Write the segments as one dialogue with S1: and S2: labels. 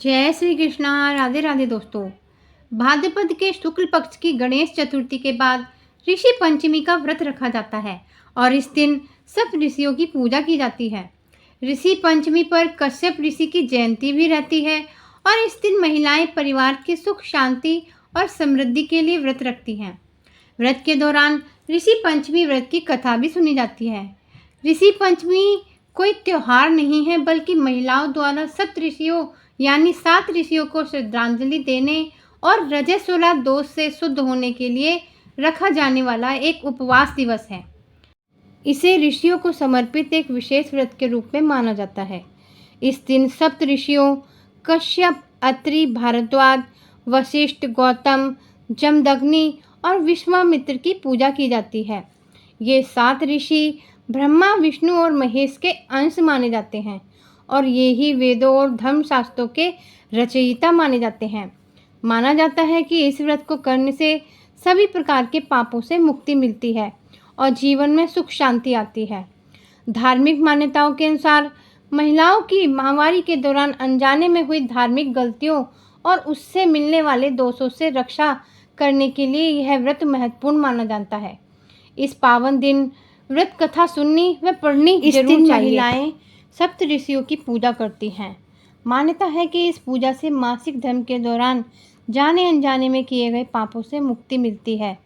S1: जय श्री कृष्णा। राधे राधे दोस्तों। भाद्रपद के शुक्ल पक्ष की गणेश चतुर्थी के बाद ऋषि पंचमी का व्रत रखा जाता है और इस दिन सब ऋषियों की पूजा की जाती है। ऋषि पंचमी पर कश्यप ऋषि की जयंती भी रहती है और इस दिन महिलाएं परिवार की सुख शांति और समृद्धि के लिए व्रत रखती हैं। व्रत के दौरान ऋषि पंचमी व्रत की कथा भी सुनी जाती है। ऋषि पंचमी कोई त्योहार नहीं है बल्कि महिलाओं द्वारा सप्त ऋषियों यानी 7 ऋषियों को श्रद्धांजलि देने और रजस्वला दोष से शुद्ध होने के लिए रखा जाने वाला एक उपवास दिवस है। इसे ऋषियों को समर्पित एक विशेष व्रत के रूप में माना जाता है। इस दिन सप्त ऋषियों कश्यप, अत्रि, भारद्वाज, वशिष्ठ, गौतम, जमदग्नि और विश्वामित्र की पूजा की जाती है। ये 7 ऋषि ब्रह्मा, विष्णु और महेश के अंश माने जाते हैं और ये ही वेदों और धर्मशास्त्रों के रचयिता माने जाते हैं। माना जाता है कि इस व्रत को करने से सभी प्रकार के पापों से मुक्ति मिलती है और जीवन में सुख शांति आती है। धार्मिक मान्यताओं के अनुसार महिलाओं की माहवारी के दौरान अनजाने में हुई धार्मिक गलतियों और उससे मिलने वाले दोषों से रक्षा करने के लिए यह व्रत महत्वपूर्ण माना जाता है। इस पावन दिन व्रत कथा सुननी व पढ़नी जरूर चाहिए। महिलाएं सप्त ऋषियों की पूजा करती हैं। मान्यता है कि इस पूजा से मासिक धर्म के दौरान जाने अनजाने में किए गए पापों से मुक्ति मिलती है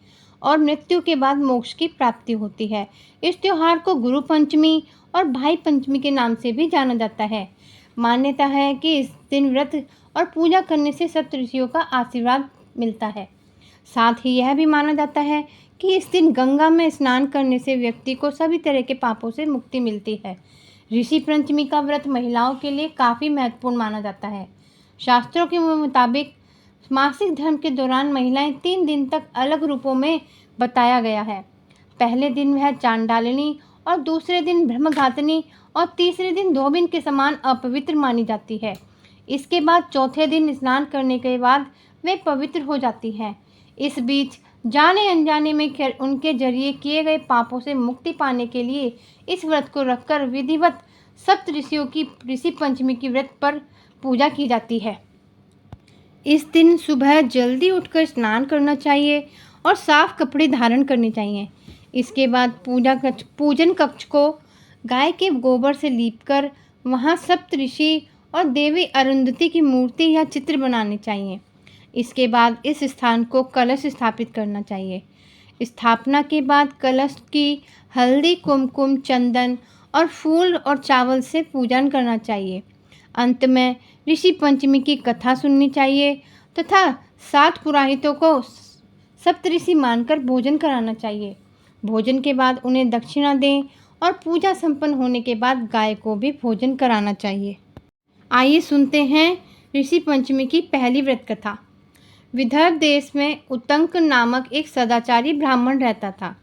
S1: और मृत्यु के बाद मोक्ष की प्राप्ति होती है। इस त्योहार को गुरु पंचमी और भाई पंचमी के नाम से भी जाना जाता है। मान्यता है कि इस दिन व्रत और पूजा करने से सप्त ऋषियों का आशीर्वाद मिलता है। साथ ही यह भी माना जाता है कि इस दिन गंगा में स्नान करने से व्यक्ति को सभी तरह के पापों से मुक्ति मिलती है। ऋषि पंचमी का व्रत महिलाओं के लिए काफ़ी महत्वपूर्ण माना जाता है। शास्त्रों के मुताबिक मासिक धर्म के दौरान महिलाएं 3 दिन तक अलग रूपों में बताया गया है। पहले दिन वह चांडालिनी और दूसरे दिन ब्रह्मघातिनी और तीसरे दिन धोबिन के समान अपवित्र मानी जाती है। इसके बाद चौथे दिन स्नान करने के बाद वे पवित्र हो जाती हैं। इस बीच जाने अनजाने में उनके जरिए किए गए पापों से मुक्ति पाने के लिए इस व्रत को रखकर विधिवत सप्त ऋषियों की ऋषि पंचमी की व्रत पर पूजा की जाती है। इस दिन सुबह जल्दी उठकर स्नान करना चाहिए और साफ कपड़े धारण करने चाहिए। इसके बाद पूजन कक्ष को गाय के गोबर से लीपकर वहां सप्त ऋषि और देवी अरुंधति की मूर्ति या चित्र बनाने चाहिए। इसके बाद इस स्थान को कलश स्थापित करना चाहिए। स्थापना के बाद कलश की हल्दी, कुमकुम, चंदन और फूल और चावल से पूजन करना चाहिए। अंत में ऋषि पंचमी की कथा सुननी चाहिए तथा 7 पुरोहितों को सप्तऋषि मानकर भोजन कराना चाहिए। भोजन के बाद उन्हें दक्षिणा दें और पूजा संपन्न होने के बाद गाय को भी भोजन कराना चाहिए। आइए सुनते हैं ऋषि पंचमी की पहली व्रत कथा। विदर्भ देश में उत्तंक नामक एक सदाचारी ब्राह्मण रहता था।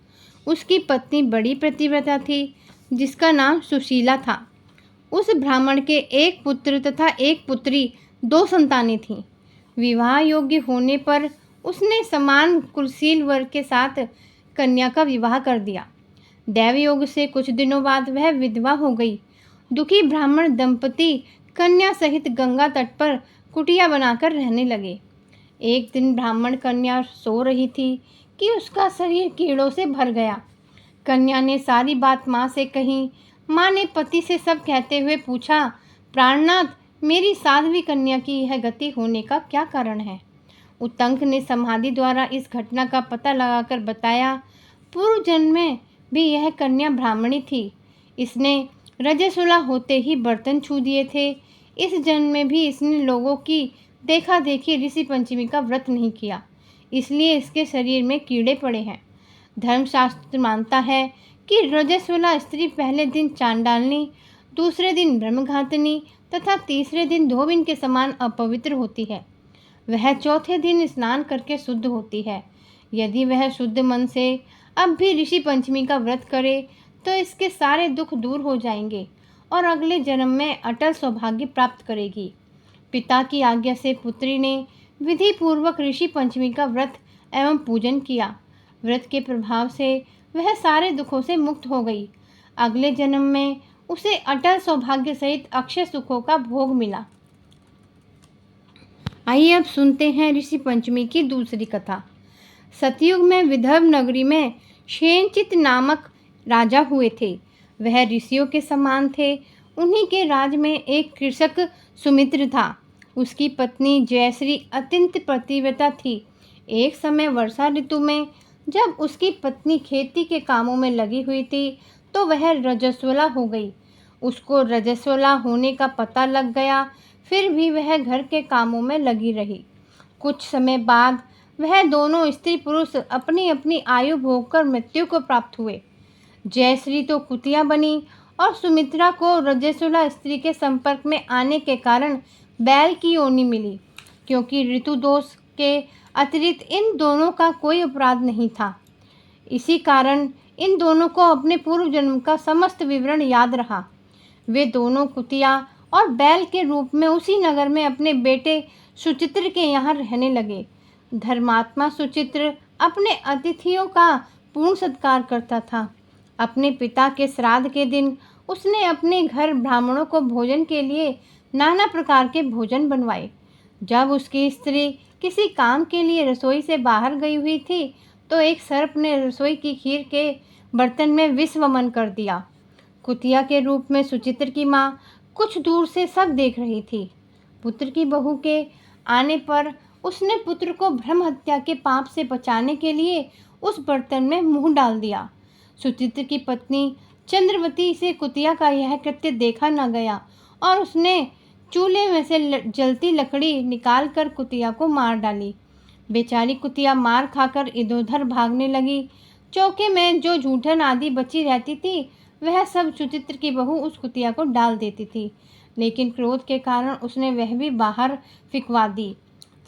S1: उसकी पत्नी बड़ी पतिव्रता थी जिसका नाम सुशीला था। उस ब्राह्मण के एक पुत्र तथा एक पुत्री 2 संतानें थीं। विवाह योग्य होने पर उसने समान कुलशील वर के साथ कन्या का विवाह कर दिया। दैव योग से कुछ दिनों बाद वह विधवा हो गई। दुखी ब्राह्मण दंपति कन्या सहित गंगा तट पर कुटिया बनाकर रहने लगे। एक दिन ब्राह्मण कन्या सो रही थी कि उसका शरीर कीड़ों से भर गया। कन्या ने सारी बात माँ से कही। माँ ने पति से सब कहते हुए पूछा, प्राणनाथ, मेरी साध्वी कन्या की यह गति होने का क्या कारण है? उत्तंक ने समाधि द्वारा इस घटना का पता लगाकर बताया, पूर्व जन्म में भी यह कन्या ब्राह्मणी थी। इसने रजस्वला होते ही बर्तन छू दिए थे। इस जन्म में भी इसने लोगों की देखा देखी ऋषि पंचमी का व्रत नहीं किया, इसलिए इसके शरीर में कीड़े पड़े हैं। धर्मशास्त्र मानता है कि रजस्वला स्त्री पहले दिन चांडालिनी, दूसरे दिन ब्रह्मघातिनी तथा तीसरे दिन धोबिन के समान अपवित्र होती है। वह चौथे दिन स्नान करके शुद्ध होती है। यदि वह शुद्ध मन से अब भी ऋषि पंचमी का व्रत करे तो इसके सारे दुख दूर हो जाएंगे और अगले जन्म में अटल सौभाग्य प्राप्त करेगी। पिता की आज्ञा से पुत्री ने विधि पूर्वक ऋषि पंचमी का व्रत एवं पूजन किया। व्रत के प्रभाव से वह सारे दुखों से मुक्त हो गई। अगले जन्म में उसे अटल सौभाग्य सहित अक्षय सुखों का भोग मिला। आइए अब सुनते हैं ऋषि पंचमी की दूसरी कथा। सतयुग में विदर्भ नगरी में क्षेनचित नामक राजा हुए थे। वह ऋषियों के समान थे। उन्हीं के राज में एक कृषक सुमित्र था। उसकी पत्नी जयश्री अत्यंत पतिव्रता थी। एक समय वर्षा ऋतु में जब उसकी पत्नी खेती के कामों में लगी हुई थी तो वह रजस्वला हो गई। उसको रजस्वला होने का पता लग गया, फिर भी वह घर के कामों में लगी रही। कुछ समय बाद वह दोनों स्त्री पुरुष अपनी अपनी आयु भोगकर मृत्यु को प्राप्त हुए। जयश्री तो कुतिया बनी और सुमित्रा को रजस्वला स्त्री के संपर्क में आने के कारण बैल की योनि मिली, क्योंकि ऋतु दोष के अतिरिक्त इन दोनों का कोई अपराध नहीं था। इसी कारण इन दोनों को अपने पूर्व जन्म का समस्त विवरण याद रहा। वे दोनों कुतिया और बैल के रूप में उसी नगर में अपने बेटे सुचित्र के यहाँ रहने लगे। धर्मात्मा सुचित्र अपने अतिथियों का पूर्ण सत्कार करता था। अपने पिता के श्राद्ध के दिन उसने अपने घर ब्राह्मणों को भोजन के लिए नाना प्रकार के भोजन बनवाए। जब उसकी स्त्री किसी काम के लिए रसोई से बाहर गई हुई थी तो एक सर्प ने रसोई की खीर के बर्तन में विष वमन कर दिया। कुतिया के रूप में सुचित्र की माँ कुछ दूर से सब देख रही थी। पुत्र की बहू के आने पर उसने पुत्र को ब्रह्म हत्या के पाप से बचाने के लिए उस बर्तन में मुंह डाल दिया। सुचित्र की पत्नी चंद्रवती से कुतिया का यह कृत्य देखा न गया और उसने चूल्हे में से जलती लकड़ी निकालकर कुतिया को मार डाली। बेचारी कुतिया मार खाकर इधर उधर भागने लगी। चौके में जो जूठन आदि बची रहती थी वह सब सुचित्र की बहू उस कुतिया को डाल देती थी, लेकिन क्रोध के कारण उसने वह भी बाहर फिकवा दी।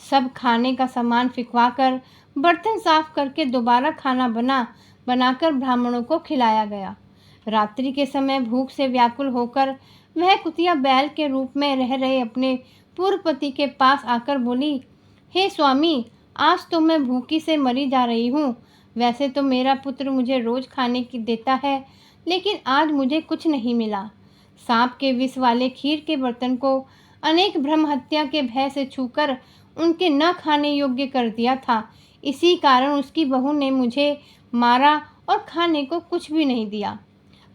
S1: सब खाने का सामान फिकवा कर बर्तन साफ करके दोबारा खाना बनाकर ब्राह्मणों को खिलाया गया। रात्रि के समय भूख से व्याकुल होकर वह कुतिया बैल के रूप में रह रहे अपने पूर्व पति के पास आकर बोली, हे स्वामी, आज तो मैं भूखी से मरी जा रही हूँ। वैसे तो मेरा पुत्र मुझे रोज खाने की देता है, लेकिन आज मुझे कुछ नहीं मिला। सांप के विष वाले खीर के बर्तन को अनेक ब्रह्म हत्या के भय से छूकर उनके न खाने योग्य कर दिया था। इसी कारण उसकी बहू ने मुझे मारा और खाने को कुछ भी नहीं दिया।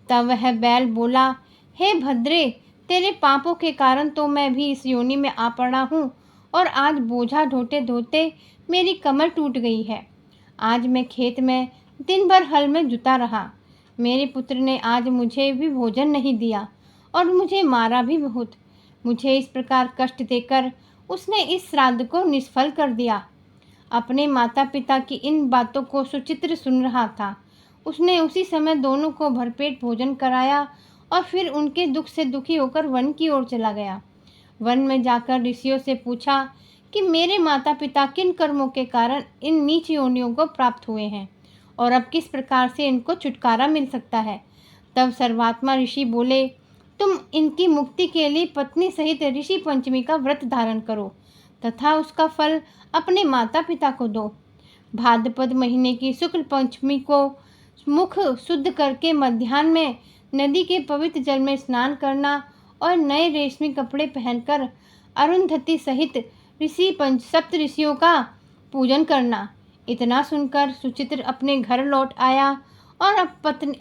S1: तब वह बैल बोला, हे भद्रे, तेरे पापों के कारण तो मैं भी इस योनि में आ पड़ा हूँ और आज बोझा ढोते ढोते मेरी कमर टूट गई है। आज मैं खेत में दिन भर हल में जुटा रहा। मेरे पुत्र ने आज मुझे भी भोजन नहीं दिया और मुझे मारा भी बहुत। मुझे इस प्रकार कष्ट देकर उसने इस श्राद्ध को निष्फल कर दिया। अपने माता पिता की इन बातों को सुचित्र सुन रहा था। उसने उसी समय दोनों को भरपेट भोजन कराया और फिर उनके दुख से दुखी होकर वन की ओर चला गया। वन में जाकर ऋषियों से पूछा कि मेरे माता पिता किन कर्मों के कारण इन नीच योनियों को प्राप्त हुए हैं और अब किस प्रकार से इनको छुटकारा मिल सकता है। तब सर्वात्मा ऋषि बोले, तुम इनकी मुक्ति के लिए पत्नी सहित ऋषि पंचमी का व्रत धारण करो तथा उसका फल अपने माता पिता को दो। भाद्रपद महीने की शुक्ल पंचमी को मुख शुद्ध करके मध्याह्न में नदी के पवित्र जल में स्नान करना और नए रेशमी कपड़े पहनकर अरुंधति सहित सप्त ऋषियों का पूजन करना। इतना सुनकर सुचित्र अपने घर लौट आया और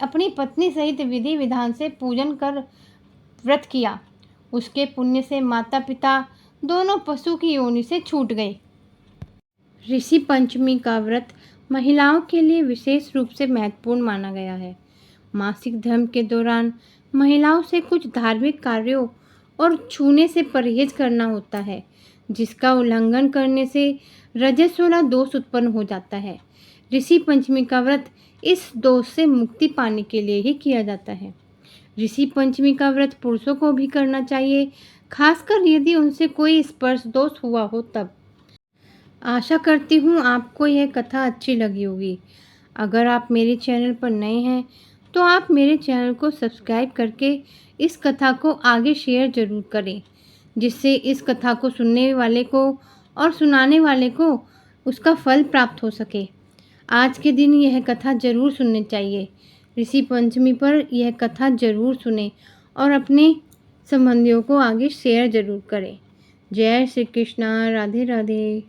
S1: अपनी पत्नी सहित विधि विधान से पूजन कर व्रत किया। उसके पुण्य से माता पिता दोनों पशु की योनि से छूट गए। ऋषि पंचमी का व्रत महिलाओं के लिए विशेष रूप से महत्वपूर्ण माना गया है। मासिक धर्म के दौरान महिलाओं से कुछ धार्मिक कार्यों और छूने से परहेज करना होता है, जिसका उल्लंघन करने से रजस्वला दोष उत्पन्न हो जाता है। ऋषि पंचमी का व्रत इस दोष से मुक्ति पाने के लिए ही किया जाता है। ऋषि पंचमी का व्रत पुरुषों को भी करना चाहिए, खासकर यदि उनसे कोई स्पर्श दोष हुआ हो तब। आशा करती हूँ आपको यह कथा अच्छी लगी होगी। अगर आप मेरे चैनल पर नए हैं तो आप मेरे चैनल को सब्सक्राइब करके इस कथा को आगे शेयर ज़रूर करें, जिससे इस कथा को सुनने वाले को और सुनाने वाले को उसका फल प्राप्त हो सके। आज के दिन यह कथा ज़रूर सुननी चाहिए। ऋषि पंचमी पर यह कथा ज़रूर सुने और अपने संबंधियों को आगे शेयर ज़रूर करें। जय श्री कृष्णा। राधे राधे।